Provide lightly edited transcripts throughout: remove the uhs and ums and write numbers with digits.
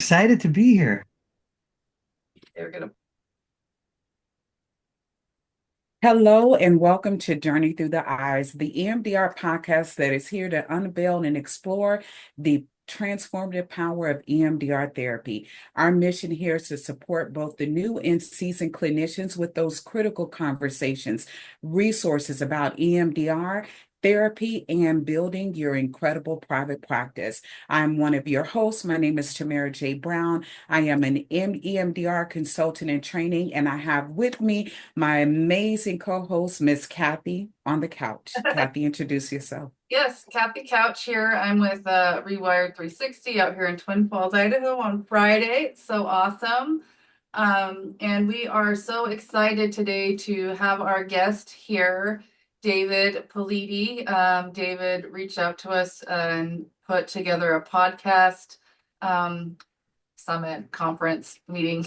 excited to be here. They're gonna. Hello and welcome to Journey Through the Eyes, the EMDR podcast that is here to unveil and explore the transformative power of EMDR therapy. Our mission here is to support both the new and seasoned clinicians with those critical conversations, resources about EMDR. Therapy and building your incredible private practice. I'm one of your hosts. My name is Tamera J. Brown. I am an EMDR consultant in training, and I have with me my amazing co-host, Miss Kathy on the couch. Kathy, introduce yourself. Yes, Kathy Couch here. I'm with Rewired 360 out here in Twin Falls, Idaho on Friday. It's so awesome. And we are so excited today to have our guest here, David Polidi. David reached out to us and put together a podcast summit conference meeting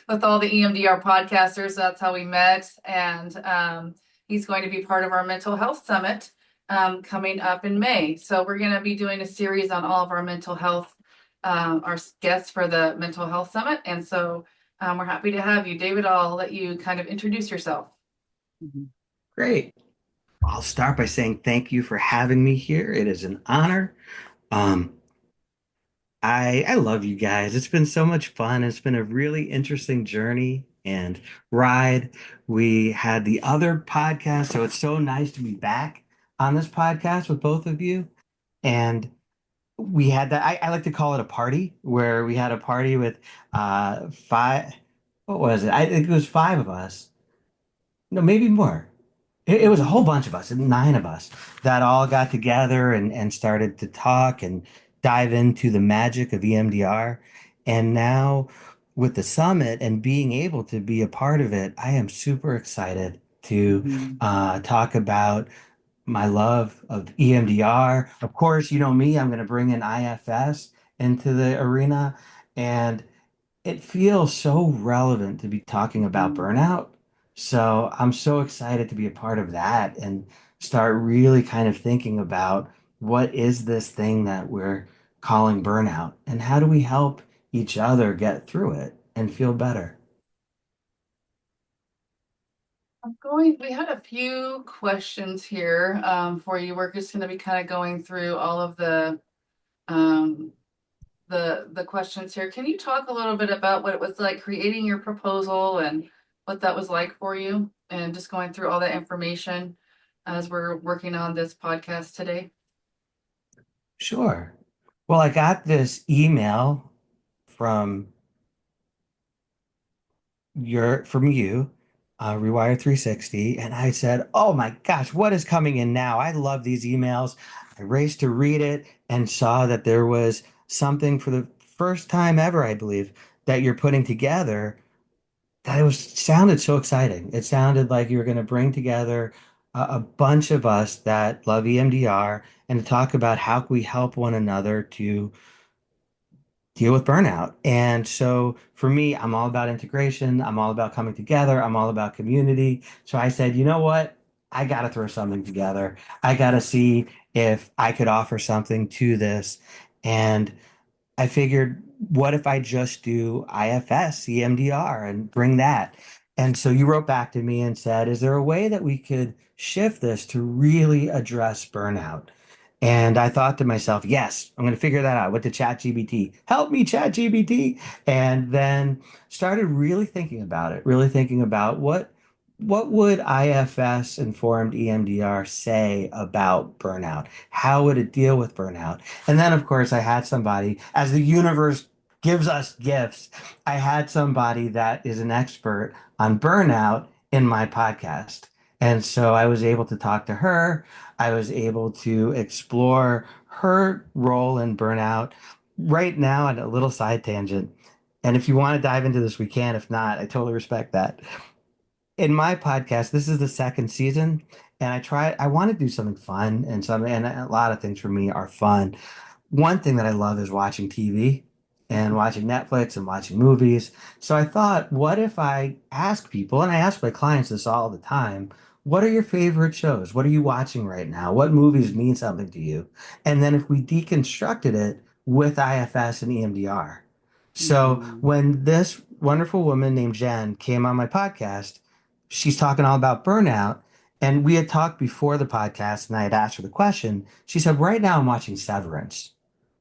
with all the EMDR podcasters. That's how we met. And he's going to be part of our mental health summit coming up in May. So we're going to be doing a series on all of our mental health, our guests for the mental health summit. And so we're happy to have you. David, I'll let you kind of introduce yourself. Great. I'll start by saying thank you for having me here. It is an honor. Um, I love you guys. It's been so much fun. It's been a really interesting journey and ride. We had the other podcast, so it's so nice to be back on this podcast with both of you. And we had that, I like to call it a party, where we had a party with five, what was it? I think it was five of us. No, maybe more. It was a whole bunch of us, nine of us, that all got together and started to talk and dive into the magic of EMDR. And now with the summit and being able to be a part of it, I am super excited to Mhm. talk about my love of EMDR. Of course, you know me, I'm going to bring in IFS into the arena. And it feels so relevant to be talking about Mhm. burnout. So I'm so excited to be a part of that and start really kind of thinking about what is this thing that we're calling burnout and how do we help each other get through it and feel better? We had a few questions here for you. We're just going to be kind of going through all of um, the questions here. Can you talk a little bit about what it was like creating your proposal and what that was like for you, and just going through all that information as we're working on this podcast today? Sure. Well, I got this email from from you, Rewire 360, and I said, "Oh my gosh, what is coming in now? I love these emails." I raced to read it and saw that there was something for the first time ever, I believe, that you're putting together that it was sounded so exciting. It sounded like you were going to bring together a bunch of us that love EMDR and to talk about how can we help one another to deal with burnout. And so for me, I'm all about integration. I'm all about coming together. I'm all about community. So I said, you know what? I got to throw something together. I got to see if I could offer something to this. And I figured, what if I just do IFS, EMDR, and bring that? And so you wrote back to me and said, is there a way that we could shift this to really address burnout? And I thought to myself, yes, I'm going to figure that out. Went to ChatGPT, help me, ChatGPT, and then started really thinking about it, really thinking about what would IFS informed EMDR say about burnout? How would it deal with burnout? And then, of course, I had somebody, as the universe gives us gifts, I had somebody that is an expert on burnout in my podcast. And so I was able to talk to her. I was able to explore her role in burnout. Right now, on a little side tangent. And if you want to dive into this, we can. If not, I totally respect that. In my podcast, this is the second season, and I want to do something fun and a lot of things for me are fun. One thing that I love is watching TV and watching Netflix and watching movies. So I thought, what if I ask people, and I ask my clients this all the time, what are your favorite shows? What are you watching right now? What movies mean something to you? And then if we deconstructed it with IFS and EMDR. So Mhm. when this wonderful woman named Jen came on my podcast, she's talking all about burnout. And we had talked before the podcast, and I had asked her the question. She said, right now I'm watching Severance,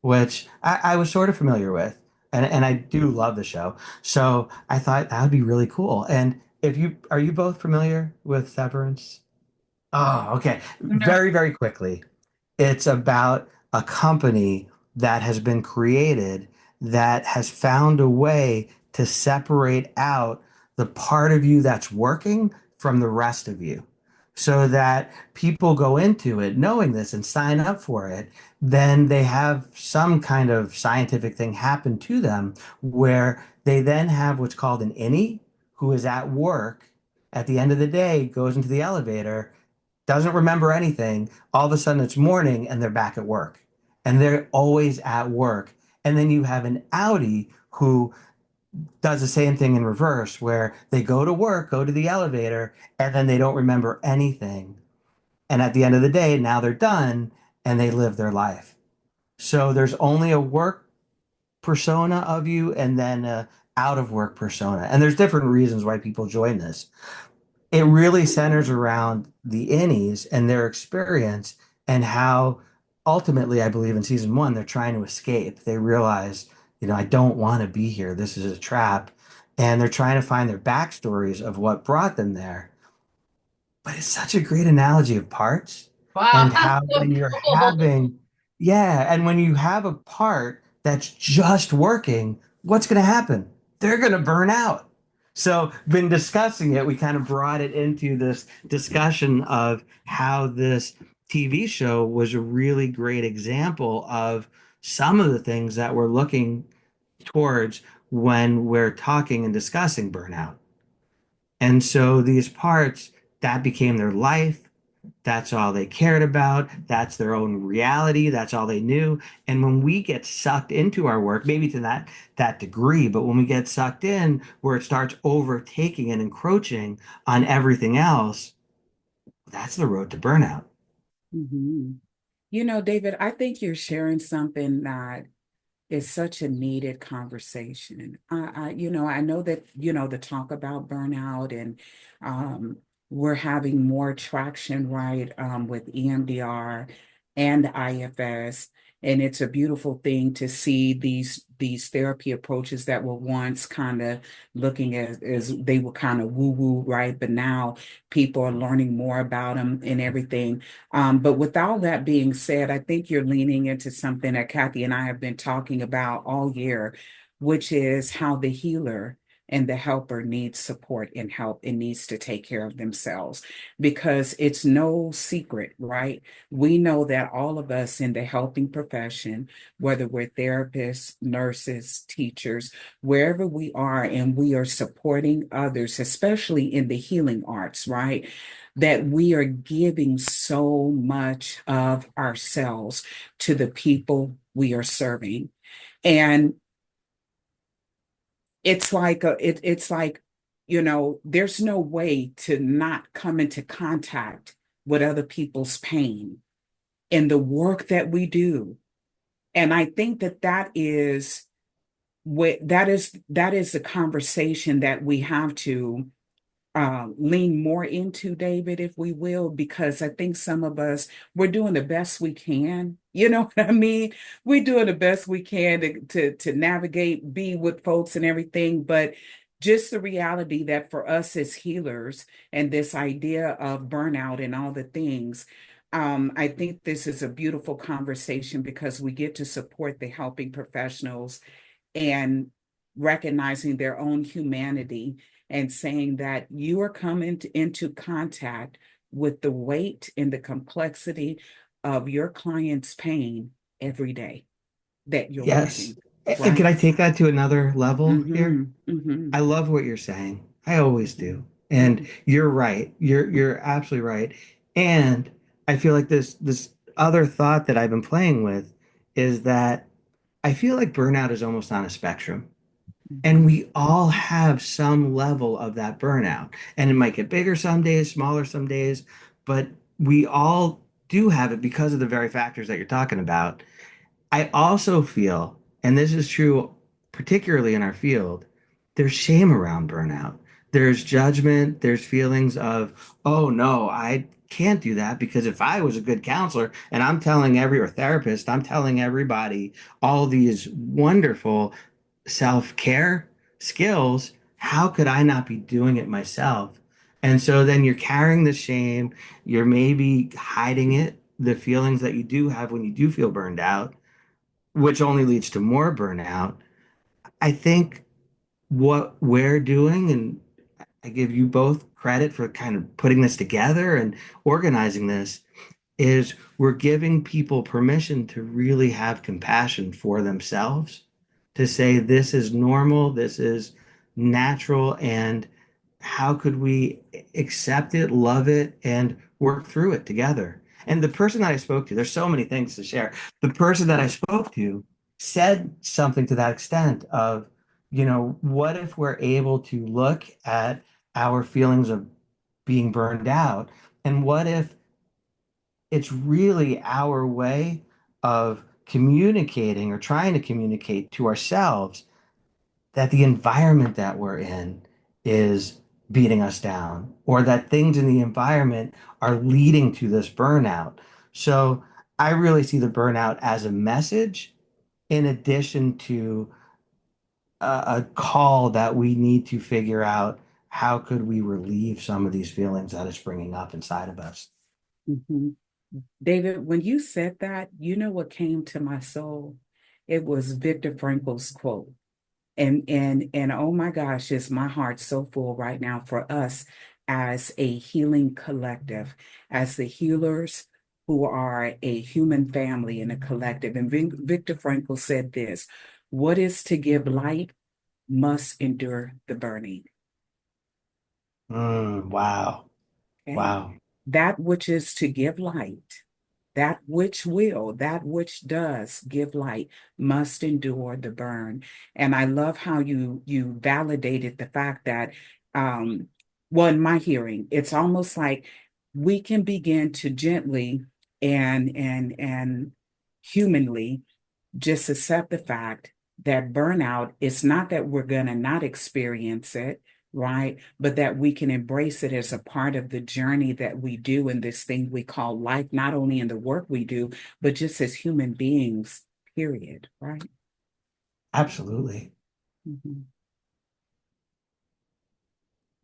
which I was sort of familiar with. And I do love the show. So I thought that would be really cool. And if you are you both familiar with Severance? Oh, okay. No. Very, very quickly. It's about a company that has been created that has found a way to separate out the part of you that's working from the rest of you. So that people go into it knowing this and sign up for it, then they have some kind of scientific thing happen to them where they then have what's called an innie who is at work at the end of the day, goes into the elevator, doesn't remember anything. All of a sudden it's morning and they're back at work and they're always at work. And then you have an Audi who does the same thing in reverse, where they go to work, go to the elevator, and then they don't remember anything. And at the end of the day, now they're done and they live their life. So there's only a work persona of you and then a out of work persona. And there's different reasons why people join this. It really centers around the innies and their experience and how ultimately, I believe in season one, they're trying to escape. They realize, I don't want to be here. This is a trap. And they're trying to find their backstories of what brought them there. But it's such a great analogy of parts Wow, and that's how so when you're cool. having, yeah, and when you have a part that's just working, what's going to happen? They're going to burn out. So, been discussing it, we kind of brought it into this discussion of how this TV show was a really great example of some of the things that we're looking towards when we're talking and discussing burnout. And so these parts, that became their life. That's all they cared about. That's their own reality. That's all they knew. And when we get sucked into our work, maybe to that degree, but when we get sucked in where it starts overtaking and encroaching on everything else, that's the road to burnout. Mhm. David, I think you're sharing something that is such a needed conversation. I know that, the talk about burnout and um, we're having more traction, right, with EMDR and IFS. And it's a beautiful thing to see these therapy approaches that were once kind of looking at as they were kind of woo-woo, right? But now people are learning more about them and everything. But with all that being said, I think you're leaning into something that Kathy and I have been talking about all year, which is how the healer and the helper needs support and help and needs to take care of themselves because it's no secret, right? We know that all of us in the helping profession, whether we're therapists, nurses, teachers, wherever we are, and we are supporting others, especially in the healing arts, right? That we are giving so much of ourselves to the people we are serving. And it's like, there's no way to not come into contact with other people's pain and the work that we do. And I think that is what that is the conversation that we have to lean more into, David, if we will, because I think some of us, we're doing the best we can. You know what I mean? We're doing the best we can to navigate, be with folks and everything. But just the reality that for us as healers and this idea of burnout and all the things, I think this is a beautiful conversation because we get to support the helping professionals and recognizing their own humanity and saying that you are coming into contact with the weight and the complexity of your client's pain every day that you're Yes. working, And can right? I take that to another level here? Mm-hmm. Mm-hmm. I love what you're saying. I always do. And you're right. You're absolutely right. And I feel like this other thought that I've been playing with is that I feel like burnout is almost on a spectrum. And Mm-hmm. we all have some level of that burnout. And it might get bigger some days, smaller some days, but we all do have it because of the very factors that you're talking about. I also feel, and this is true particularly in our field, there's shame around burnout. There's judgment, there's feelings of, oh no, I can't do that because if I was a good counselor and I'm telling every or therapist, I'm telling everybody all these wonderful self-care skills, how could I not be doing it myself? And so then you're carrying the shame, you're maybe hiding it, the feelings that you do have when you do feel burned out, which only leads to more burnout. I think what we're doing, and I give you both credit for kind of putting this together and organizing this, is we're giving people permission to really have compassion for themselves, to say this is normal, this is natural, and how could we accept it, love it, and work through it together? And the person that I spoke to, there's so many things to share. The person that I spoke to said something to that extent of, what if we're able to look at our feelings of being burned out, and what if it's really our way of communicating or trying to communicate to ourselves that the environment that we're in is beating us down, or that things in the environment are leading to this burnout. So I really see the burnout as a message in addition to a call that we need to figure out how could we relieve some of these feelings that is bringing up inside of us. Mhm. David, when you said that, you know what came to my soul? It was Viktor Frankl's quote. And oh my gosh, is my heart so full right now for us as a healing collective, as the healers who are a human family and a collective. And Viktor Frankl said this: what is to give light must endure the burning. Wow. Okay. Wow. That which is to give light, that which does give light must endure the burn. And I love how you validated the fact that, um, well, in my hearing, it's almost like we can begin to gently and humanly just accept the fact that burnout is not that we're going to not experience it, right? But that we can embrace it as a part of the journey that we do in this thing we call life, not only in the work we do, but just as human beings, period, right? Absolutely. Mhm.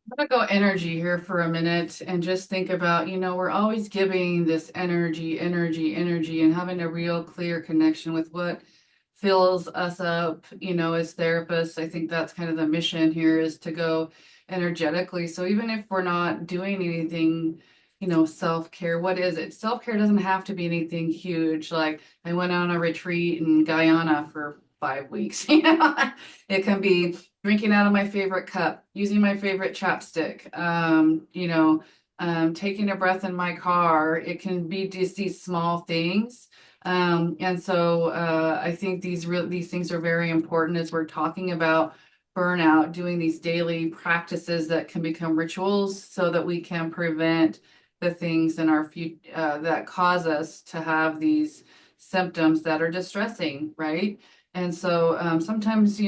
I'm gonna go energy here for a minute and just think about, we're always giving this energy, energy, energy, and having a real clear connection with what fills us up, as therapists. I think that's kind of the mission here is to go energetically. So even if we're not doing anything, self-care, what is it? Self-care doesn't have to be anything huge. Like I went on a retreat in Guyana for 5 weeks. It can be drinking out of my favorite cup, using my favorite chapstick, taking a breath in my car. It can be just these small things. And so I think these things are very important as we're talking about burnout, doing these daily practices that can become rituals so that we can prevent the things in our future that cause us to have these symptoms that are distressing, right? And so sometimes,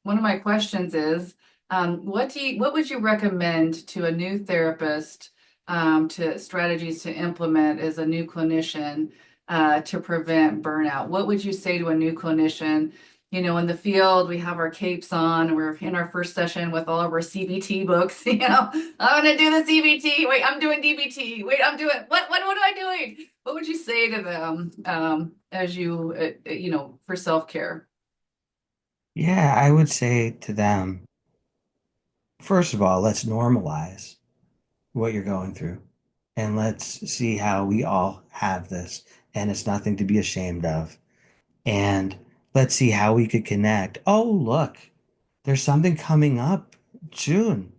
one of my questions is, what would you recommend to a new therapist to strategies to implement as a new clinician to prevent burnout? What would you say to a new clinician? In the field, we have our capes on, and we're in our first session with all of our CBT books. I'm going to do the CBT. Wait, I'm doing DBT. Wait, I'm doing what am I doing? What would you say to them as for self-care? Yeah, I would say to them, first of all, let's normalize what you're going through. And let's see how we all have this. And it's nothing to be ashamed of. And let's see how we could connect. Oh, look, there's something coming up June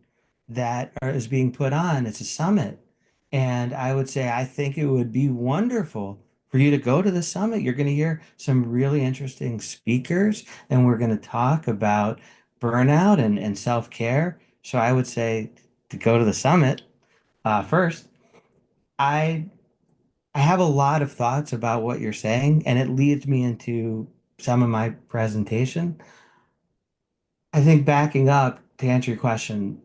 that is being put on. It's a summit. And I would say, I think it would be wonderful for you to go to the summit. You're going to hear some really interesting speakers, and we're going to talk about burnout and self-care. So I would say to go to the summit first. I I have a lot of thoughts about what you're saying, and it leads me into some of my presentation. think backing up to answer your question,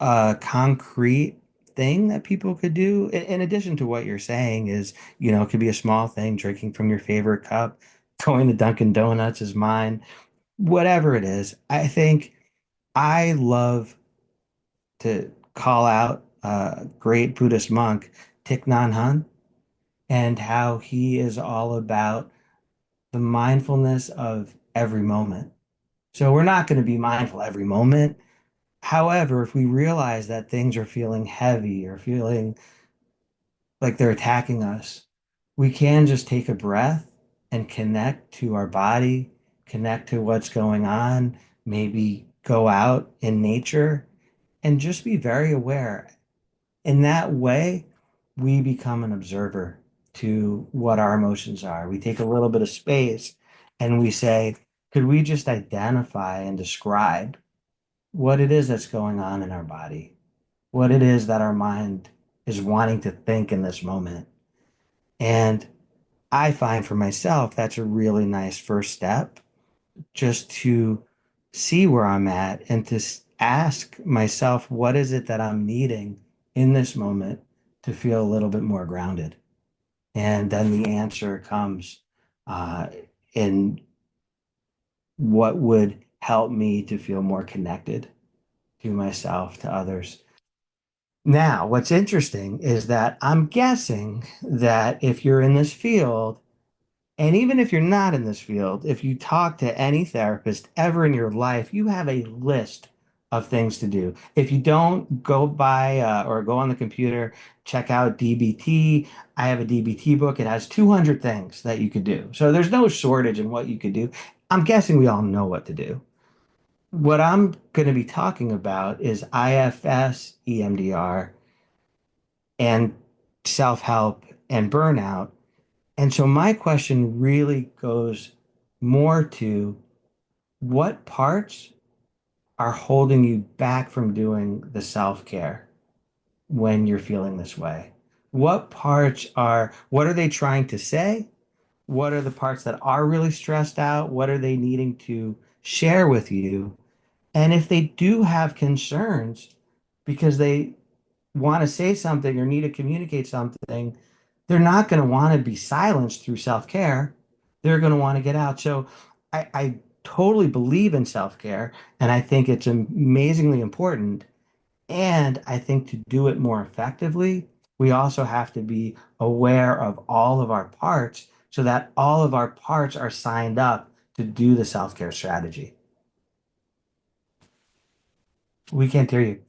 a concrete thing that people could do, in addition to what you're saying, is, it could be a small thing, drinking from your favorite cup, going to Dunkin' Donuts is mine, whatever it is. I think I love to call out a great Buddhist monk, Thich Nhat Hanh, and how he is all about the mindfulness of every moment. So we're not going to be mindful every moment. However, if we realize that things are feeling heavy or feeling like they're attacking us, we can just take a breath and connect to our body, connect to what's going on, maybe go out in nature and just be very aware. In that way, we become an observer to what our emotions are. We take a little bit of space and we say, could we just identify and describe what it is that's going on in our body, what it is that our mind is wanting to think in this moment? And I find for myself that's a really nice first step, just to see where I'm at and to ask myself, what is it that I'm needing in this moment to feel a little bit more grounded? And then the answer comes uh, in what would help me to feel more connected to myself, to others. Now, what's interesting is that I'm guessing that if you're in this field, and even if you're not in this field, if you talk to any therapist ever in your life, you have a list of things to do. If you don't, go buy or go on the computer, check out DBT. I have a DBT book. It has 200 things that you could do. So there's no shortage in what you could do. I'm guessing we all know what to do. What I'm going to be talking about is IFS, EMDR, and self-help and burnout. And so my question really goes more to what parts are holding you back from doing the self-care when you're feeling this way? What are they trying to say? What are the parts that are really stressed out? What are they needing to share with you? And if they do have concerns because they want to say something or need to communicate something, they're not going to want to be silenced through self-care. They're going to want to get out. So I totally believe in self-care, and I think it's amazingly important. And I think to do it more effectively, we also have to be aware of all of our parts so that all of our parts are signed up to do the self-care strategy. We can't hear you.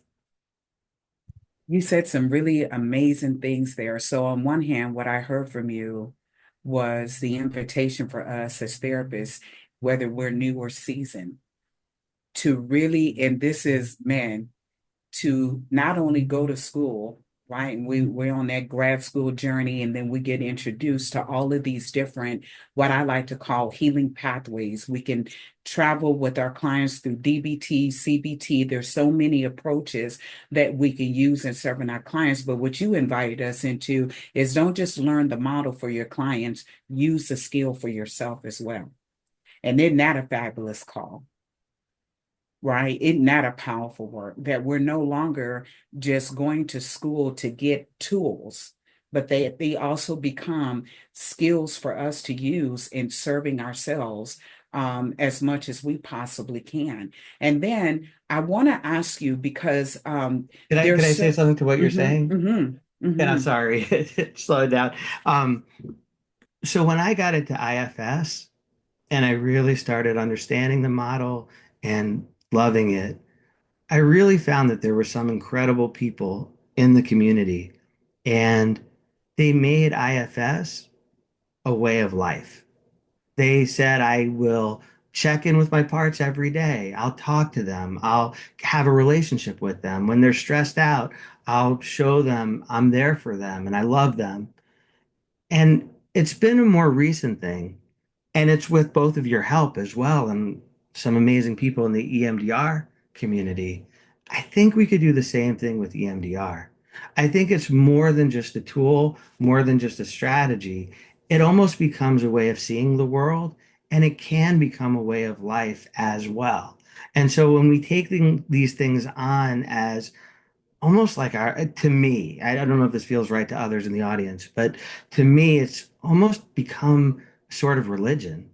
You said some really amazing things there. So, on one hand, what I heard from you was the invitation for us as therapists, whether we're new or seasoned, to really, and this is, man, to not only go to school, right? And we're on that grad school journey, and then we get introduced to all of these different, what I like to call healing pathways. We can travel with our clients through DBT, CBT. There's so many approaches that we can use in serving our clients. But what you invited us into is don't just learn the model for your clients, use the skill for yourself as well. And isn't that a fabulous call? Right? Isn't that a powerful work that we're no longer just going to school to get tools, but they also become skills for us to use in serving ourselves as much as we possibly can. And then I want to ask you because Could I there's say so. something to what you're Mhm, saying? mhm, And I'm mhm. sorry, slow it down. Um, so when I got into IFS and I really started understanding the model and loving it, I really found that there were some incredible people in the community, and they made IFS a way of life. They said, I will check in with my parts every day. I'll talk to them. I'll have a relationship with them. When they're stressed out, I'll show them I'm there for them and I love them. And it's been a more recent thing. And it's with both of your help as well and some amazing people in the EMDR community. I think we could do the same thing with EMDR. I think it's more than just a tool, more than just a strategy. It almost becomes a way of seeing the world, and it can become a way of life as well. And so when we take these things on as almost like to me, I don't know if this feels right to others in the audience, but to me, it's almost become sort of religion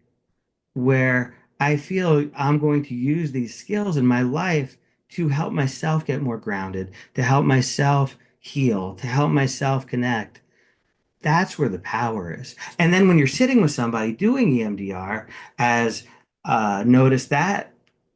where I feel I'm going to use these skills in my life to help myself get more grounded, to help myself heal, to help myself connect. That's where the power is. And then when you're sitting with somebody doing EMDR, as notice that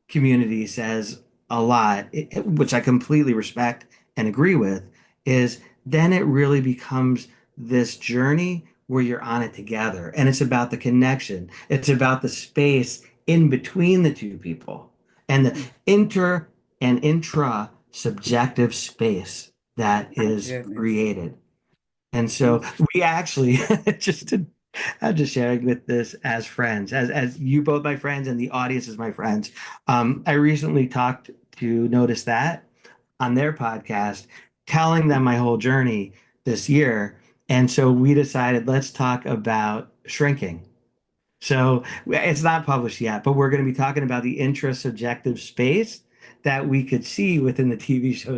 community says a lot, which I completely respect and agree with, is then it really becomes this journey where you're on it together. And it's about the connection, it's about the space in between the two people and the inter and intra subjective space that My is goodness. created. And so Mm. we actually just to, I'm just sharing with this as friends, as you both my friends and the audience is my friends. I recently talked to Notice That on their podcast, telling them my whole journey this year. And so we decided let's talk about shrinking. So it's not published yet, but we're going to be talking about the intrasubjective space that we could see within the TV show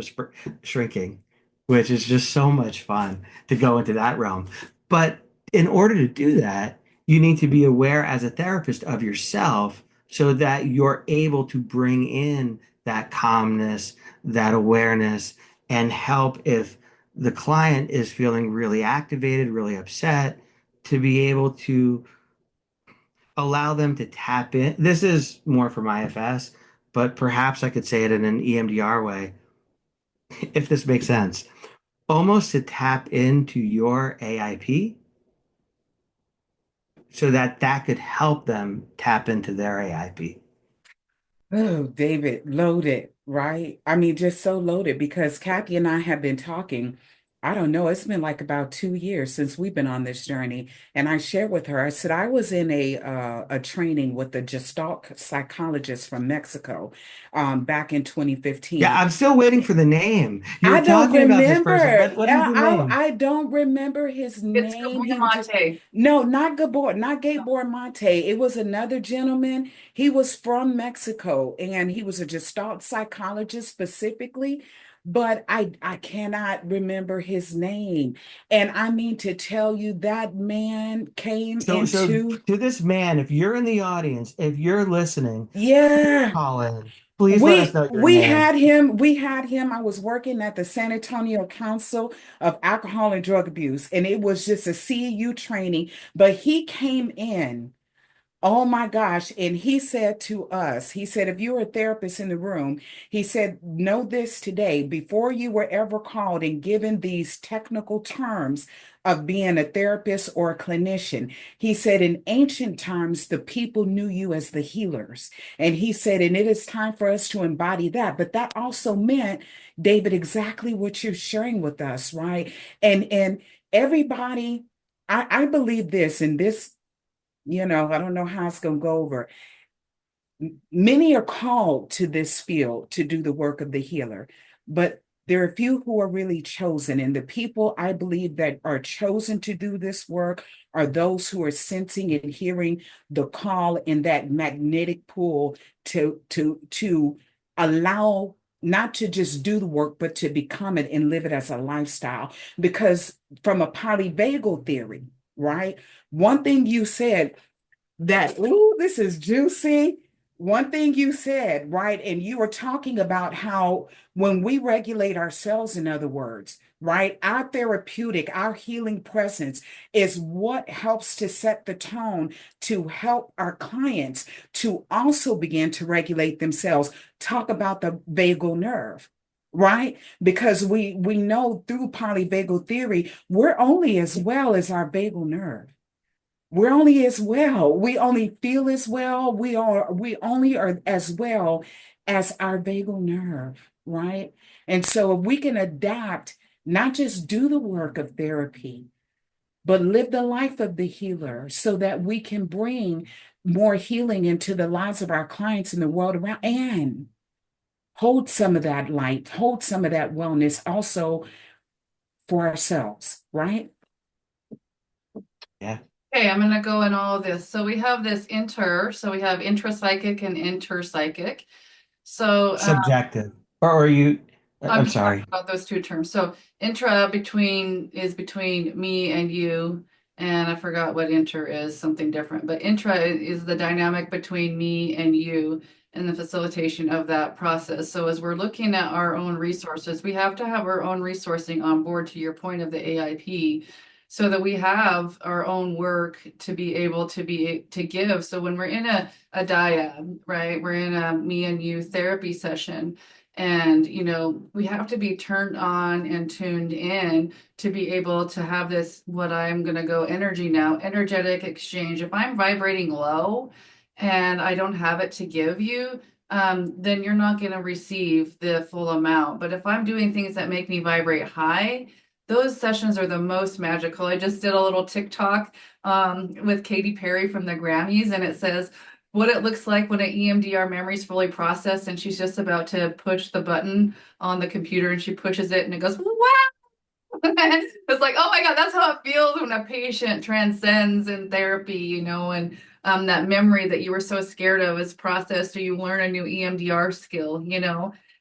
Shrinking, which is just so much fun to go into that realm. But in order to do that, you need to be aware as a therapist of yourself so that you're able to bring in that calmness, that awareness, and help if the client is feeling really activated, really upset, to be able to allow them to tap in. This is more from IFS, but perhaps I could say it in an EMDR way, if this makes sense. Almost to tap into your AIP so that that could help them tap into their AIP. Oh, David, loaded, right? I mean, just so loaded because Kathy and I have been talking. I don't know, it's been like about 2 years since we've been on this journey. And I shared with her, I said I was in a training with a Gestalt psychologist from Mexico back in Yeah, 2015. I'm still waiting for the name. You were I don't talking about this person. remember. What is the name? I don't remember his It's name. He was just Monte. no, not Gabor, not Gabor Mate. It was another gentleman. He was from Mexico and he was a Gestalt psychologist specifically, but I cannot remember his name. And I mean to tell you that man came So into to this man, if you're in the audience, if you're listening, please yeah. call in. Please let us know your name. We had him. I was working at the San Antonio Council of Alcohol and Drug Abuse, and it was just a CEU training, but he came in. Oh my gosh. And he said to us, he said, if you're a therapist in the room, he said, know this today, before you were ever called and given these technical terms of being a therapist or a clinician, he said, in ancient times, the people knew you as the healers. And he said, and it is time for us to embody that. But that also meant, David, exactly what you're sharing with us, right? And everybody, I believe this, and this I don't know how it's going to go over. Many are called to this field to do the work of the healer, but there are a few who are really chosen. And the people I believe that are chosen to do this work are those who are sensing and hearing the call in that magnetic pull to allow not to just do the work, but to become it and live it as a lifestyle. Because from a polyvagal theory, right? One thing you said that, ooh, this is juicy. One thing you said, right? And you were talking about how when we regulate ourselves, in other words, right, our therapeutic, our healing presence is what helps to set the tone to help our clients to also begin to regulate themselves. Talk about the vagal nerve. Right? Because we know through polyvagal theory, we're only as well as our vagal nerve. We're only as well. We only feel as well. We only are as well as our vagal nerve, right? And so if we can adapt, not just do the work of therapy, but live the life of the healer so that we can bring more healing into the lives of our clients in the world around and hold some of that light, hold some of that wellness also for ourselves, right? Yeah. Okay, I'm gonna go in all of this. So we have this so we have intrapsychic and interpsychic. So Subjective. Or are you, I'm I'm just talking sorry. about those two terms. So intra between is between me and you, and I forgot what inter is, something different. But intra is the dynamic between me and you and the facilitation of that process. So as we're looking at our own resources, we have to have our own resourcing on board to your point of the AIP, so that we have our own work to be able to give. So when we're in a dyad, right? We're in a me and you therapy session, and, we have to be turned on and tuned in to be able to have this, what I'm going to go energy now, energetic exchange. If I'm vibrating low and I don't have it to give you, then you're not going to receive the full amount. But if I'm doing things that make me vibrate high, those sessions are the most magical. I just did a little TikTok with Katy Perry from the Grammys, and it says, what it looks like when an EMDR memory is fully processed and she's just about to push the button on the computer and she pushes it and it goes, wow. It's like, oh my God, that's how it feels when a patient transcends in therapy, and that memory that you were so scared of is processed, or you learn a new EMDR skill.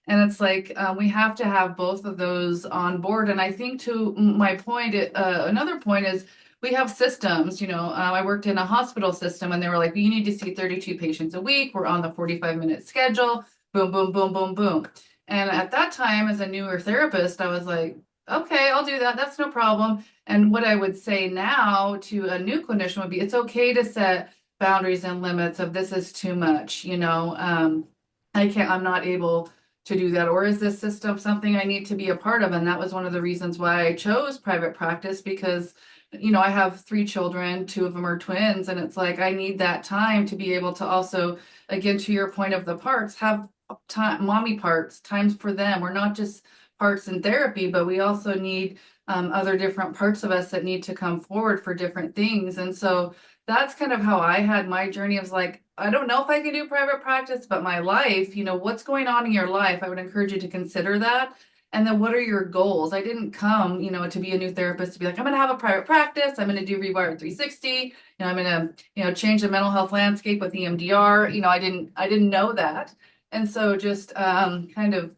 And it's like we have to have both of those on board. And I think to my point, another point is we have systems. I worked in a hospital system and they were like, you need to see 32 patients a week. We're on the 45-minute schedule. Boom, boom, boom, boom, boom. And at that time, as a newer therapist, I was like, okay, I'll do that. That's no problem. And what I would say now to a new clinician would be, it's okay to set boundaries and limits of this is too much, I'm not able to do that. Or is this system something I need to be a part of? And that was one of the reasons why I chose private practice, because I have 3 children, 2 of them are twins, and it's like I need that time to be able to also, again, to your point of the parts, have time, mommy parts, times for them. We're not just parts in therapy, but we also need other different parts of us that need to come forward for different things. And so that's kind of how I had my journey. I was like, I don't know if I can do private practice, but my life, what's going on in your life? I would encourage you to consider that. And then what are your goals? I didn't come, to be a new therapist to be like, I'm going to have a private practice. I'm going to do Rewire 360. I'm going to, change the mental health landscape with EMDR. I didn't know that. And so just kind of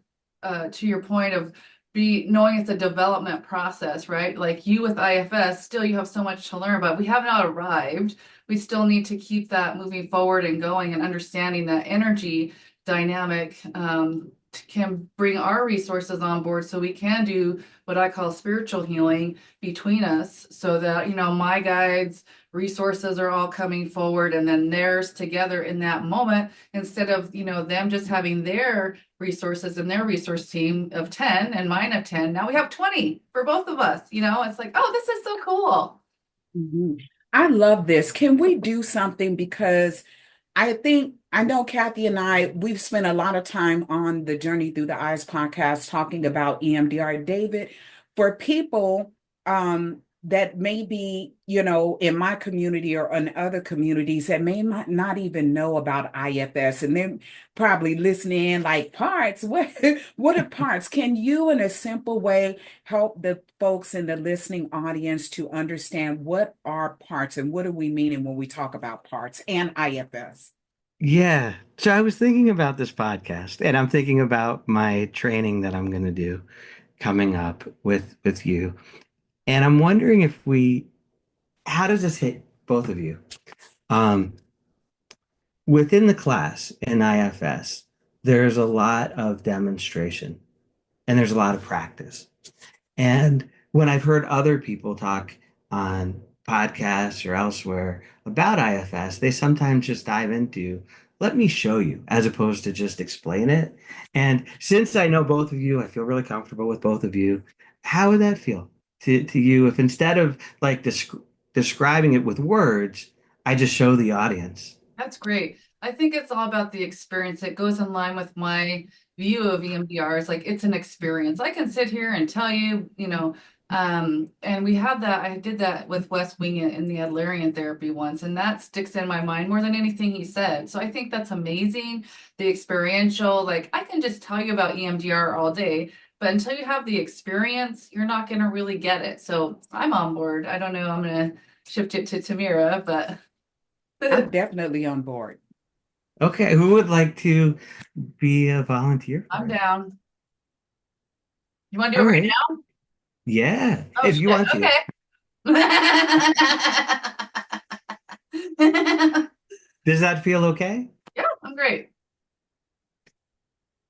to your point of knowing it's a development process, right? Like you with IFS, still you have so much to learn, but we have not arrived. We still need to keep that moving forward and going, and understanding that energy dynamic can bring our resources on board, so we can do what I call spiritual healing between us, so that, my guides, resources are all coming forward, and then theirs together in that moment, instead of, them just having their resources and their resource team of 10 and mine of 10. Now we have 20 for both of us. It's like, oh, this is so cool. Mhm. I love this. Can we do something? Because I know Kathy and we've spent a lot of time on the Journey Through the Eyes podcast talking about EMDR. David, for people that may be, in my community or in other communities that may not even know about IFS, and they're probably listening like, parts, what are parts? Can you, in a simple way, help the folks in the listening audience to understand what are parts and what are we meaning when we talk about parts and IFS? Yeah. So I was thinking about this podcast and I'm thinking about my training that I'm going to do coming up with you. And I'm wondering if how does this hit both of you? Um, Within the class in IFS, there's a lot of demonstration and there's a lot of practice. And when I've heard other people talk on podcasts or elsewhere about IFS, they sometimes just dive into, let me show you, as opposed to just explain it. And since I know both of you, I feel really comfortable with both of you. How would that feel to you if instead of like describing it with words, I just show the audience? That's great. I think it's all about the experience. It goes in line with my view of EMDR. It's like it's an experience. I can sit here and tell you, and we had that. I did that with Wes Wingett in the Adlerian therapy once, and that sticks in my mind more than anything he said. So I think that's amazing. The experiential, like I can just tell you about EMDR all day, but until you have the experience, you're not going to really get it. So I'm on board. I don't know. I'm going to shift it to Tamera, but. I'm definitely on board. Okay, who would like to be a volunteer I'm for it? down. You want to do All it right right. now? Yeah, Oh if you shit. want to. Okay. Does that feel okay? Yeah, I'm great.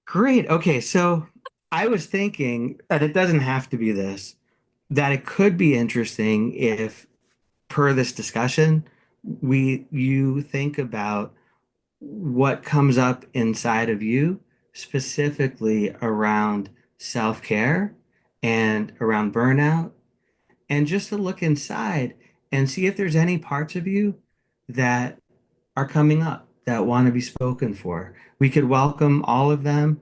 Great. Okay, so I was thinking, and it doesn't have to be this, that it could be interesting if, per this discussion, you think about what comes up inside of you, specifically around self-care and around burnout, and just to look inside and see if there's any parts of you that are coming up that want to be spoken for. We could welcome all of them.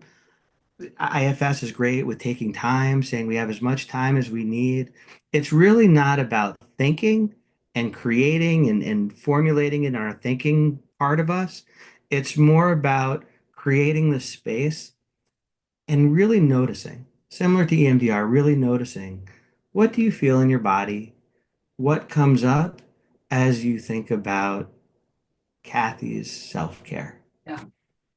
IFS is great with taking time, saying we have as much time as we need. It's really not about thinking and creating and formulating in our thinking part of us. It's more about creating the space and really noticing, similar to EMDR, really noticing what do you feel in your body? What comes up as you think about Kathy's self-care? Yeah.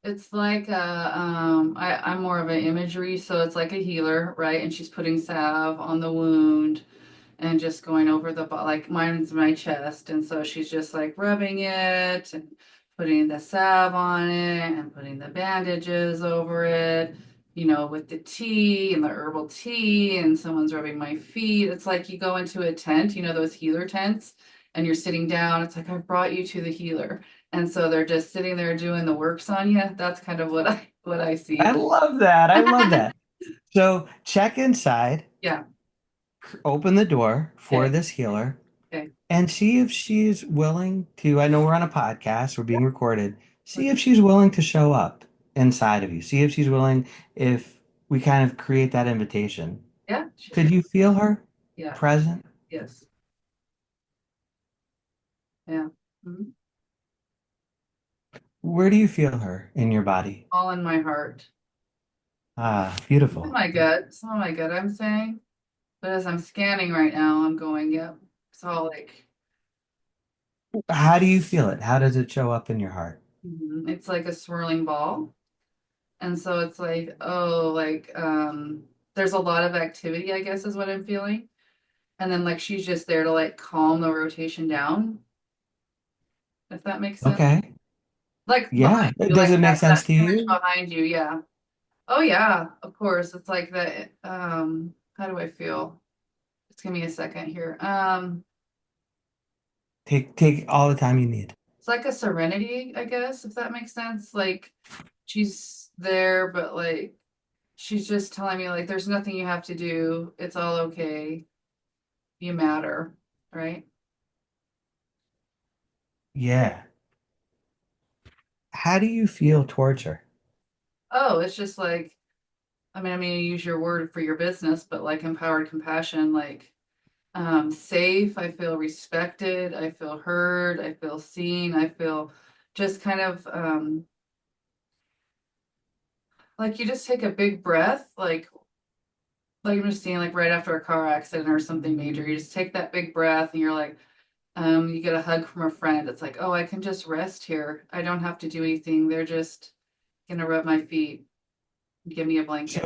It's like I'm more of an imagery, so it's like a healer, right? And she's putting salve on the wound and just going over like mine's my chest, and so she's just like rubbing it and putting the salve on it and putting the bandages over it, with the tea and the herbal tea, and someone's rubbing my feet. It's like you go into a tent, those healer tents, and you're sitting down. It's like I've brought you to the healer, and so they're just sitting there doing the works on you. That's kind of what I I see. love that. I love that. So check inside, Yeah. open the door for Okay. this healer, Okay. and see if she's willing to. I know we're on a podcast, we're being recorded. See Okay. if she's willing to show up inside of you. See if she's willing, if we kind of create that invitation. Yeah. Could you feel her Yeah. present? Yes. Yeah. Mhm. Where do you feel her in your body? All in my heart. Ah, In beautiful. my gut. Some of my gut, I'm saying. But as I'm scanning right now, I'm going, yep. It's all like, How do you feel it? How does it show up in your heart? it's like a swirling ball. And so it's like, oh, like, there's a lot of activity, I guess is what I'm feeling. And then like she's just there to like calm the rotation down, if that makes sense. Okay. Like behind Yeah. you, Does like it make that sense to image you? behind you, yeah. Oh yeah, of course. It's like that, how do I feel? Just give me a second here. Take all the time you need. It's like a serenity, I guess, if that makes sense. Like she's there, but like she's just telling me like there's nothing you have to do. It's all okay. You matter, right? Yeah. How do you feel towards her? Oh, it's just like I mean, you use your word for your business, but like empowered compassion, like safe, I feel respected, I feel heard, I feel seen, I feel just kind of like you just take a big breath, like I'm just seeing like right after a car accident or something major, you just take that big breath and you're like, you get a hug from a friend. It's like, oh, I can just rest here. I don't have to do anything. They're just gonna rub my feet, give me a So blanket.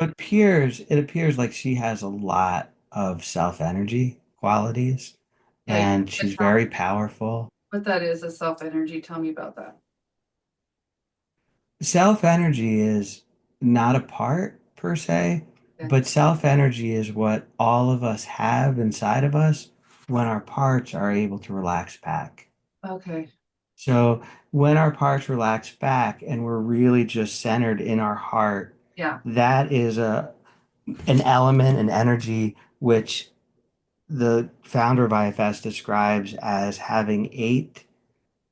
it appears like she has a lot of self-energy qualities Yeah, you and can she's tell very me powerful. what that is, a self energy. Tell me about that. Self-energy is not a part per se, Okay. but self-energy is what all of us have inside of us when our parts are able to relax back. Okay. So when our parts relax back and we're really just centered in our heart, Yeah. that is an element, an energy which the founder of IFS describes as having 8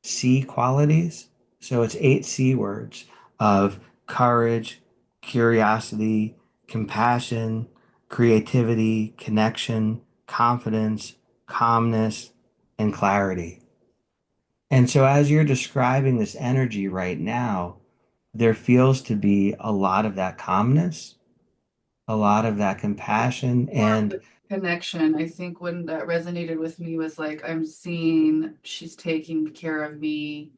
C qualities. So it's 8 C words of courage, curiosity, compassion, creativity, connection, confidence, calmness, and clarity. And so as you're describing this energy right now, there feels to be a lot of that calmness, a lot of that compassion, More of and the connection. I think when that resonated with me was like, I'm seeing she's taking care of me.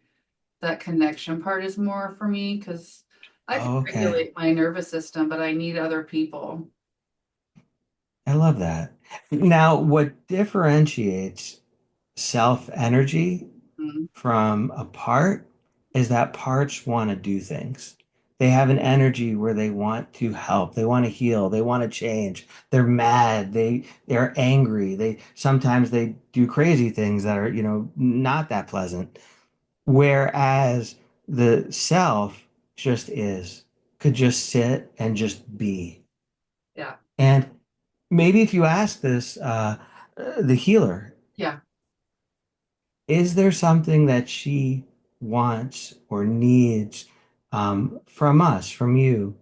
that connection part is more for me because I can Oh, okay. regulate my nervous system, but I need other people. I love that. Now, what differentiates self energy Mhm. from a part is that parts want to do things. They have an energy where they want to help, they want to heal, they want to change. They're mad, they're angry. They sometimes they do crazy things that are, not that pleasant. Whereas the self just is, could just sit and just be. Yeah. And maybe if you ask this, the healer, Yeah. is there something that she wants or needs from us, from you?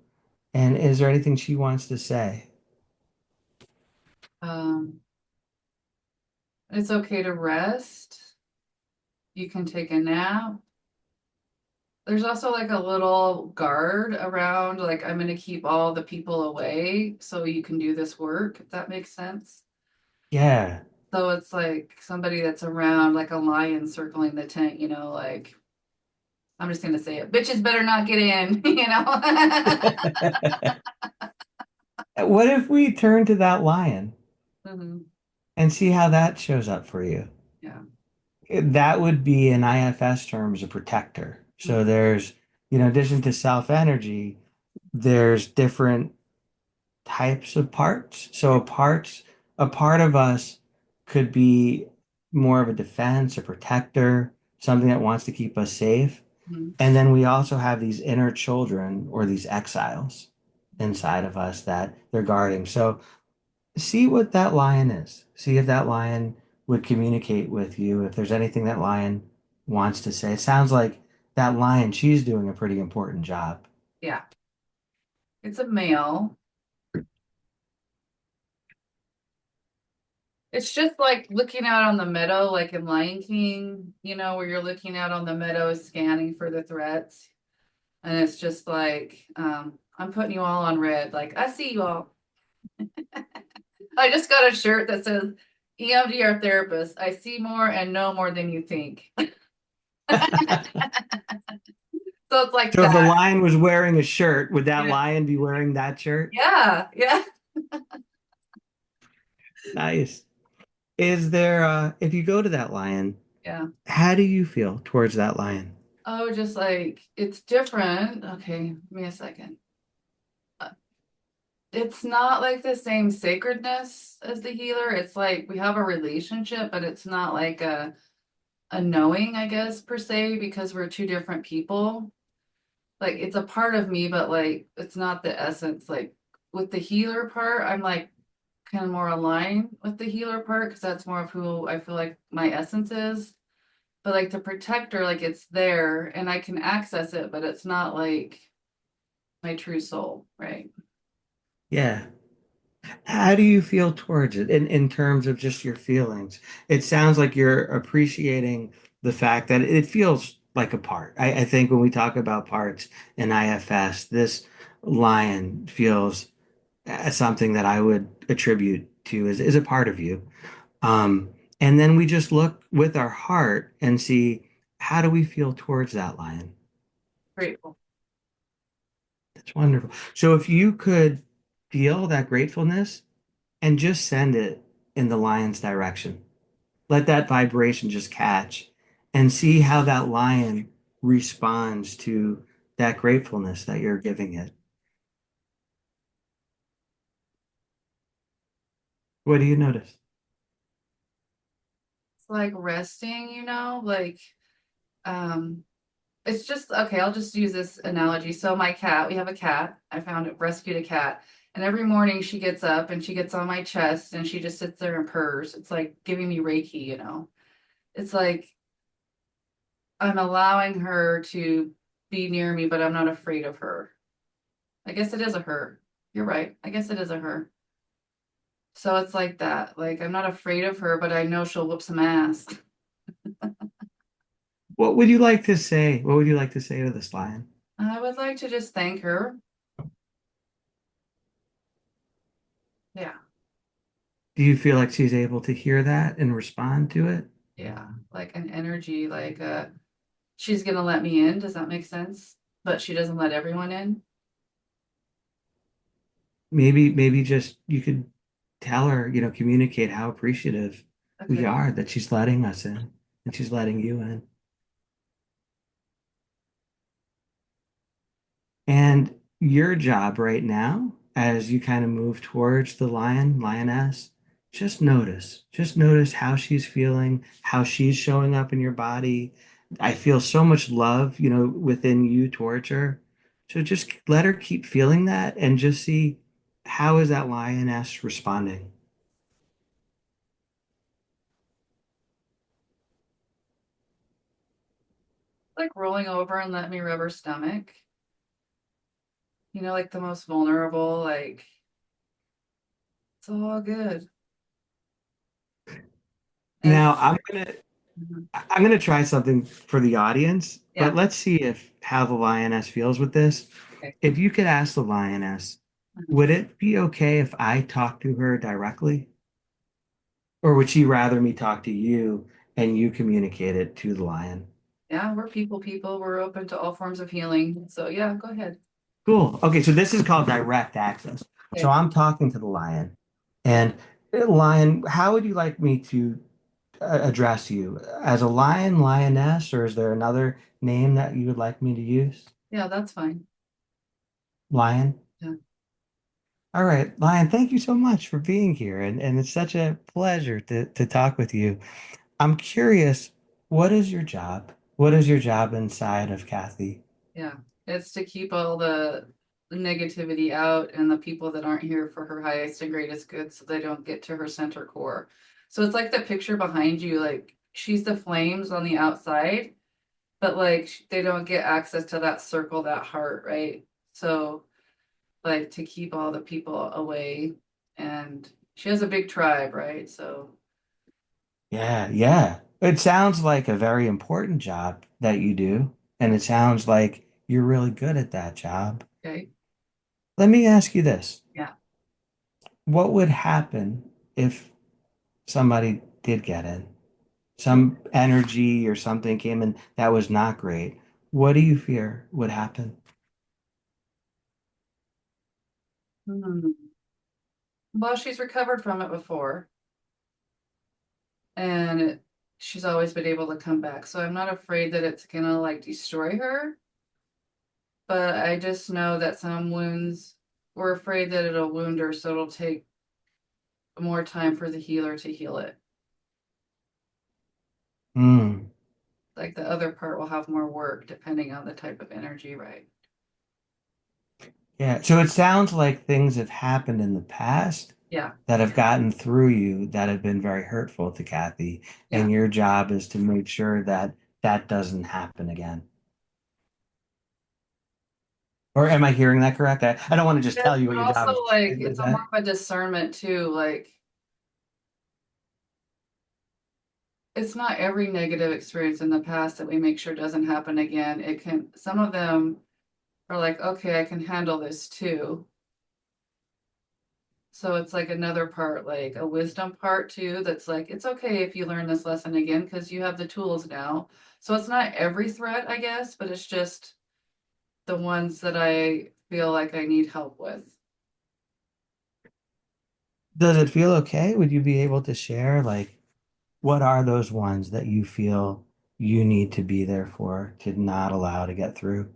And is there anything she wants to say? Um, it's okay to rest. You can take a nap. There's also like a little guard around, like I'm gonna keep all the people away so you can do this work, if that makes sense. Yeah. So it's like somebody that's around like a lion circling the tent, like I'm just gonna say it. Bitches better not get in, What if we turn to that lion Mhm. and see how that shows up for you? Yeah. That would be in IFS terms a protector. So Mhm. there's, in addition to self energy, there's different types of parts. So a part of us could be more of a defense, a protector, something that wants to keep us safe. Mhm. And then we also have these inner children or these exiles inside of us that they're guarding. So see what that lion is. See if that lion would communicate with you, if there's anything that lion wants to say. It sounds like that lion, she's doing a pretty important job. Yeah. It's a male. It's just like looking out on the meadow, like in Lion King, where you're looking out on the meadow scanning for the threats. And it's just like, I'm putting you all on red. Like, I see you all. I just got a shirt that says EMDR therapist. I see more and know more than you think. So it's like So if the that. lion was wearing a shirt, would that Yeah. lion be wearing that shirt? Yeah. Yeah. Nice. Is there, if you go to that lion, Yeah. how do you feel towards that lion? Oh, just like it's different. Okay, give me a second. Uh, It's not like the same sacredness as the healer. It's like we have a relationship, but it's not like a knowing, I guess, per se, because we're two different people. Like it's a part of me, but like it's not the essence. Like with the healer part, I'm like kind of more aligned with the healer part because that's more of who I feel like my essence is. But like the protector, like it's there and I can access it, but it's not like my true soul, right? Yeah. How do you feel towards it in terms of just your feelings? It sounds like you're appreciating the fact that it feels like a part. I think when we talk about parts in IFS, this lion feels something that I would attribute to is a part of you. Um, and then we just look with our heart and see how do we feel towards that lion? Grateful. That's wonderful. So if you could feel that gratefulness and just send it in the lion's direction, let that vibration just catch and see how that lion responds to that gratefulness that you're giving it. What do you notice? It's like resting, like um it's just okay, I'll just use this analogy. So my cat, we have a cat. I found it, rescued a cat. And every morning she gets up and she gets on my chest and she just sits there and purrs. It's like giving me Reiki. It's like I'm allowing her to be near me, but I'm not afraid of her. I guess it is a her. You're right. I guess it is a her. So it's like that. Like I'm not afraid of her, but I know she'll whoop some ass. What would you like to say? What would you like to say to this lion? I would like to just thank her. Yeah. Do you feel like she's able to hear that and respond to it? Yeah. Like an energy, like she's gonna let me in. Does that make sense? But she doesn't let everyone in. Maybe just you could tell her, communicate how appreciative we Okay. are that she's letting us in and she's letting you in. And your job right now, as you kind of move towards the lioness, just notice how she's feeling, how she's showing up in your body. I feel so much love, within you towards her. So just let her keep feeling that and just see how is that lioness responding. Like rolling over and let me rub her stomach. Like the most vulnerable, like it's all good. And Now Mhm. I'm gonna try something for the audience, but Yeah, let's see if how the lioness feels with this. okay. If you could ask the lioness, Mhm. would it be okay if I talk to her directly? Or would she rather me talk to you and you communicate it to the lion? Yeah, we're people. We're open to all forms of healing. So yeah, go ahead. Cool. Okay, so this is called direct access. So Okay. I'm talking to the lion. And lion, how would you like me to address you? As a lion, lioness, or is there another name that you would like me to use? Yeah, that's fine. Lion? Yeah, All right, Lion, thank you so much for being here. And it's such a pleasure to talk with you. I'm curious, what is your job? What is your job inside of Kathy? yeah. It's to keep all the negativity out and the people that aren't here for her highest and greatest good so they don't get to her center core. So it's like the picture behind you, like she's the flames on the outside, but like they don't get access to that circle, that heart, right? So like to keep all the people away. And she has a big tribe, right? So, Yeah, yeah. It sounds like a very important job that you do, and it sounds like you're really good at that job. okay. Let me ask you this. Yeah. What would happen if somebody did get in? Some energy or something came in that was not great. What do you fear would happen? Hmm. Well, she's recovered from it before, and she's always been able to come back. So I'm not afraid that it's gonna like destroy her, but I just know that some wounds, we're afraid that it'll wound her, so it'll take more time for the healer to heal it. Hmm. Like the other part will have more work depending on the type of energy, right? Yeah, so it sounds like things have happened in the past Yeah, that have gotten through you that have been very hurtful to Kathy, yeah. and your job is to make sure that that doesn't happen again. Or am I hearing that correct? I don't want to just Yes, tell you what but your also job is. like Is it's a more that? of a discernment too. Like it's not every negative experience in the past that we make sure doesn't happen again. It can, some of them are like, okay, I can handle this too. So it's like another part, like a wisdom part too, that's like, it's okay if you learn this lesson again because you have the tools now. So it's not every threat, I guess, but it's just the ones that I feel like I need help with. Does it feel okay? Would you be able to share, like, what are those ones that you feel you need to be there for to not allow to get through?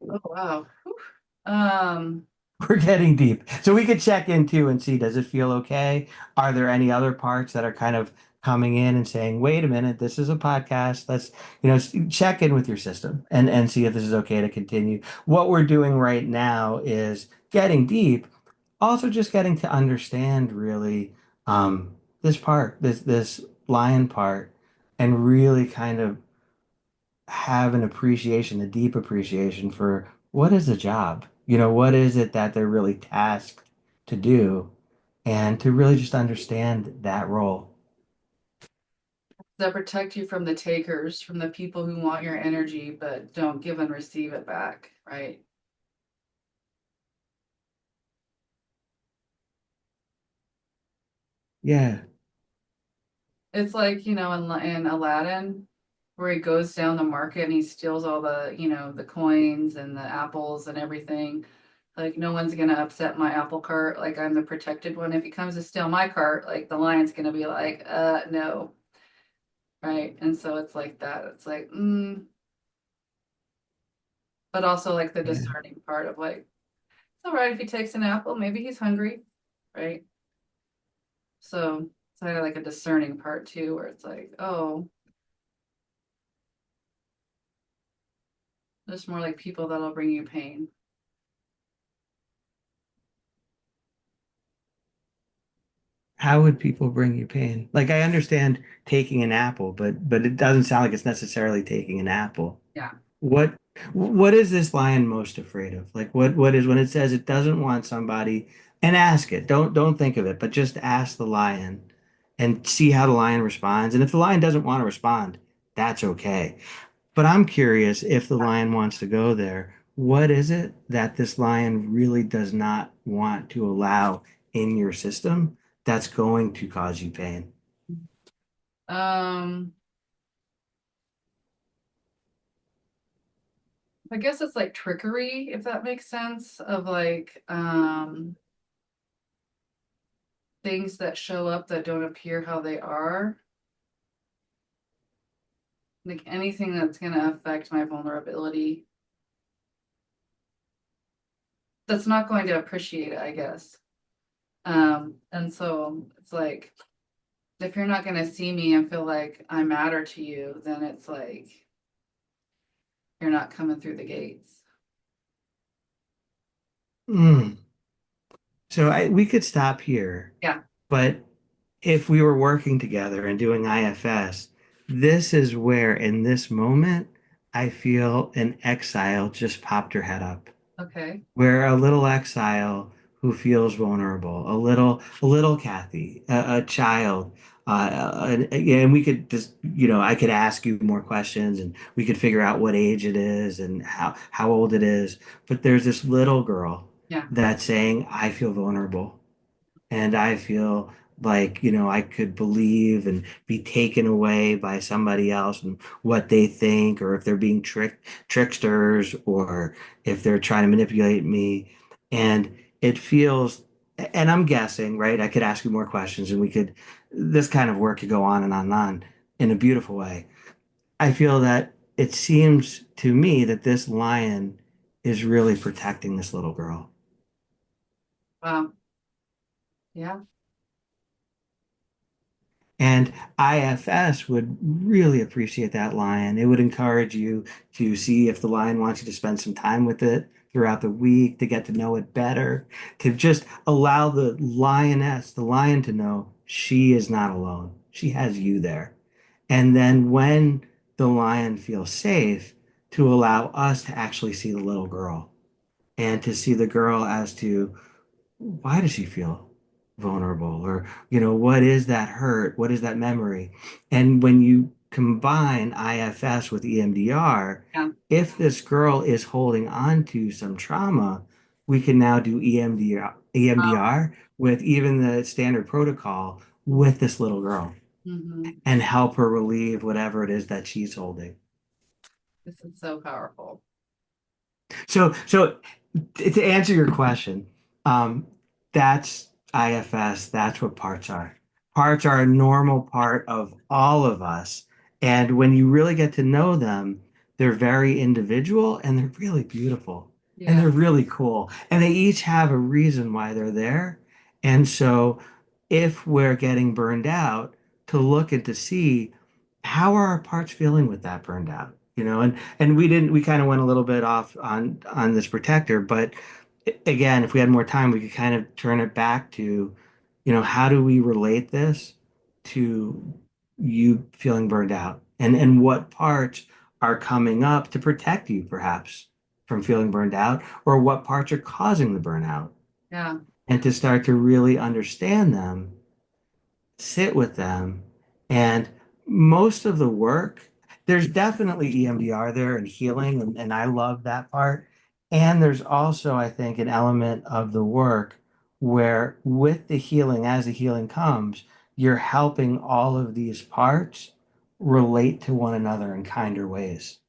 Oh, wow. Whew. Um, We're getting deep. So we could check in too and see, does it feel okay? Are there any other parts that are kind of coming in and saying, wait a minute, this is a podcast. Let's, check in with your system and see if this is okay to continue. What we're doing right now is getting deep, also just getting to understand really this part, this lion part, and really kind of have an appreciation, a deep appreciation for what is the job? What is it that they're really tasked to do? And to really just understand that role. that protect you from the takers, from the people who want your energy but don't give and receive it back, right? Yeah. It's like, in Aladdin where he goes down the market and he steals all the, the coins and the apples and everything. Like no one's gonna upset my apple cart. Like I'm the protected one. If he comes to steal my cart, like the lion's gonna be like, no. Right. And so it's like that. It's like, but also like the Yeah. discerning part of like, it's all right if he takes an apple, maybe he's hungry. Right. So it's kind of like a discerning part too, where it's like, oh, there's more like people that'll bring you pain. How would people bring you pain? Like I understand taking an apple, but it doesn't sound like it's necessarily taking an apple. Yeah. What what is this lion most afraid of? Like what is when it says it doesn't want somebody and ask it. Don't think of it, but just ask the lion and see how the lion responds. And if the lion doesn't want to respond, that's okay. But I'm curious if the lion wants to go there, what is it that this lion really does not want to allow in your system that's going to cause you pain? Um, I guess it's like trickery, if that makes sense, of like things that show up that don't appear how they are. Like anything that's gonna affect my vulnerability. That's not going to appreciate it, I guess. And so it's like if you're not gonna see me and feel like I matter to you, then it's like you're not coming through the gates. Mm. So we could stop here, Yeah. but if we were working together and doing IFS, this is where in this moment I feel an exile just popped her head up. Okay. Where a little exile who feels vulnerable, a little Kathy, a child, and we could just, I could ask you more questions, and we could figure out what age it is and how old it is. But there's this little girl Yeah. that's saying, "I feel vulnerable." And I feel like, I could believe and be taken away by somebody else and what they think, or if they're being tricksters, or if they're trying to manipulate me. And it feels, and I'm guessing, right? I could ask you more questions and this kind of work could go on and on in a beautiful way. I feel that it seems to me that this lion is really protecting this little girl. Wow. Yeah. And IFS would really appreciate that lion. It would encourage you to see if the lion wants you to spend some time with it throughout the week, to get to know it better, to just allow the lioness, the lion, to know she is not alone. She has you there. And then when the lion feels safe, to allow us to actually see the little girl and to see the girl as to why does she feel vulnerable, or what is that hurt, what is that memory? And when you combine IFS with EMDR, Yeah. if this girl is holding on to some trauma, we can now do EMDR with even the standard protocol with this little girl Mm-hmm. and help her relieve whatever it is that she's holding. This is so powerful. So to answer your question, um, that's IFS. That's what parts are. Parts are a normal part of all of us. And when you really get to know them, they're very individual and they're really beautiful and Yeah. they're really cool. And they each have a reason why they're there. And so if we're getting burned out, to look and to see how are our parts feeling with that burned out, and we kind of went a little bit off on this protector, but again, if we had more time, we could kind of turn it back to, how do we relate this to you feeling burned out, and what parts are coming up to protect you perhaps from feeling burned out, or what parts are causing the burnout, Yeah. and to start to really understand them, sit with them. And most of the work, there's definitely EMDR there and healing, and I love that part. And there's also, I think, an element of the work where, with the healing, as the healing comes, you're helping all of these parts relate to one another in kinder ways.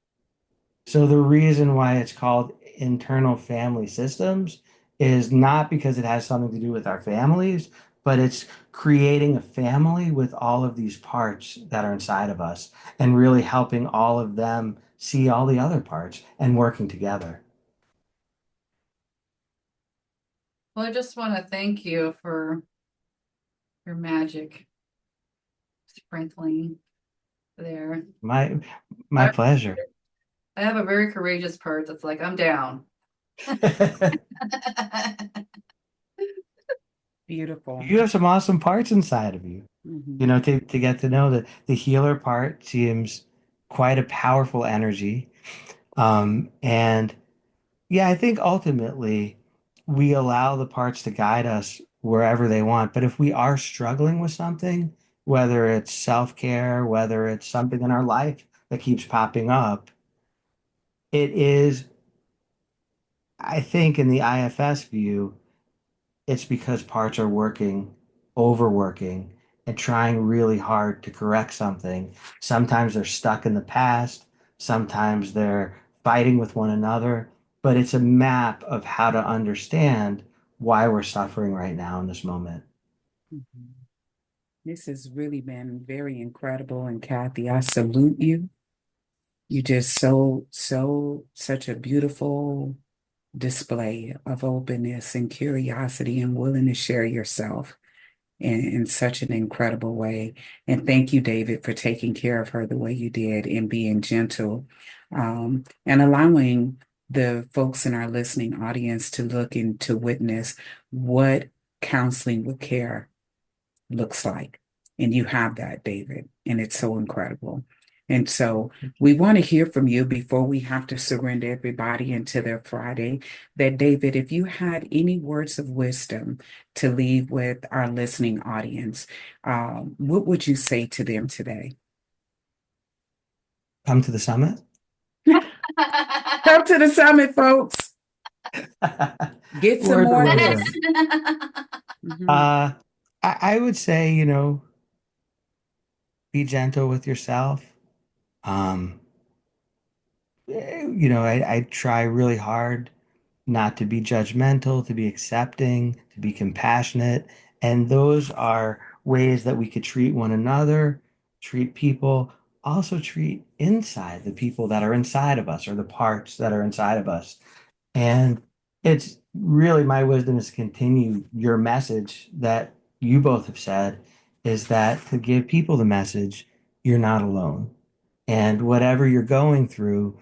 So the reason why it's called internal family systems is not because it has something to do with our families, but it's creating a family with all of these parts that are inside of us and really helping all of them see all the other parts and working together. Well, I just want to thank you for your magic sprinkling there. My my I, pleasure. I have a very courageous part that's like, I'm down. Beautiful. You have some awesome parts inside of you. You Mhm. know, to get to know the healer part seems quite a powerful energy. And yeah, I think ultimately we allow the parts to guide us wherever they want. But if we are struggling with something, whether it's self-care, whether it's something in our life that keeps popping up, it is, I think, in the IFS view, it's because parts are working, overworking, and trying really hard to correct something. Sometimes they're stuck in the past, sometimes they're fighting with one another, but it's a map of how to understand why we're suffering right now in this moment. Mhm. This has really been very incredible. And Kathy, I salute you. You just such a beautiful display of openness and curiosity and willing to share yourself in such an incredible way. And thank you, David, for taking care of her the way you did and being gentle, and allowing the folks in our listening audience to look and to witness what counseling with care looks like. And you have that, David, and it's so incredible. And so we want to hear from you before we have to surrender everybody into their Friday. That, David, if you had any words of wisdom to leave with our listening audience, what would you say to them today? Come to the summit. Come to the summit, folks. Get some Word of more of wisdom. this. Mhm. Uh, I would say, you know, be gentle with yourself. Um, you know, I try really hard not to be judgmental, to be accepting, to be compassionate. And those are ways that we could treat one another, treat people, also treat inside the people that are inside of us or the parts that are inside of us. And it's really my wisdom is to continue your message that you both have said is that to give people the message, you're not alone. And whatever you're going through,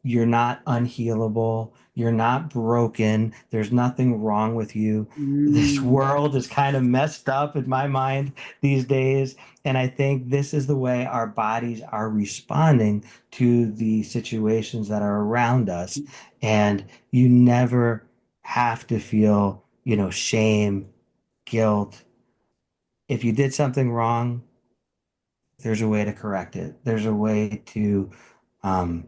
you're not unhealable. You're not broken. There's nothing wrong with you. This Mm, world is kind of messed up in my mind these days. And I think this is the way our bodies are responding to the situations that are around us. And you never have to feel, you know, shame, guilt. If you did something wrong, there's a way to correct it. Um,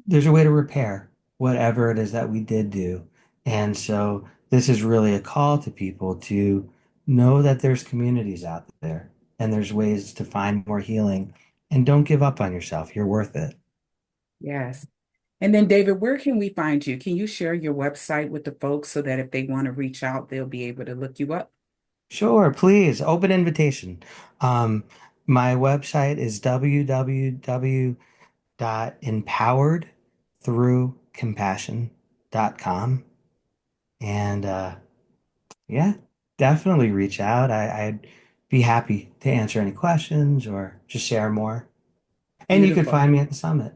there's a way to repair whatever it is that we did do. And so this is really a call to people to know that there's communities out there and there's ways to find more healing and don't give up on yourself. You're worth it. yes. And then, David, where can we find you? Can you share your website with the folks so that if they want to reach out, they'll be able to look you up? Sure, please. Open invitation. Um, my website is www.empoweredthroughcompassion.com. And yeah, definitely reach out. I'd be happy to answer any questions or just share more. And you could Beautiful. find me at the summit.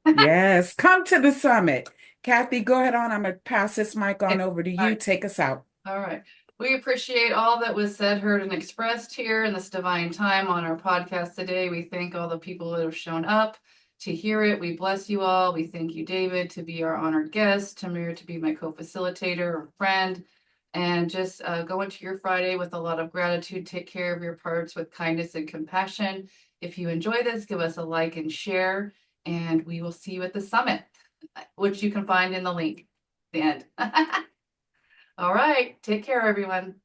Yes, come to the summit. Kathy, go ahead on. I'm going to pass this mic Okay. on over to All you. right. Take us out. All right. We appreciate all that was said, heard, and expressed here in this divine time on our podcast today. We thank all the people that have shown up to hear it. We bless you all. We thank you, David, to be our honored guest, Tamera to be my co-facilitator or friend. And just go into your Friday with a lot of gratitude. Take care of your parts with kindness and compassion. If you enjoy this, give us a like and share. And we will see you at the summit, which you can find in the link at the end. All right. Take care, everyone.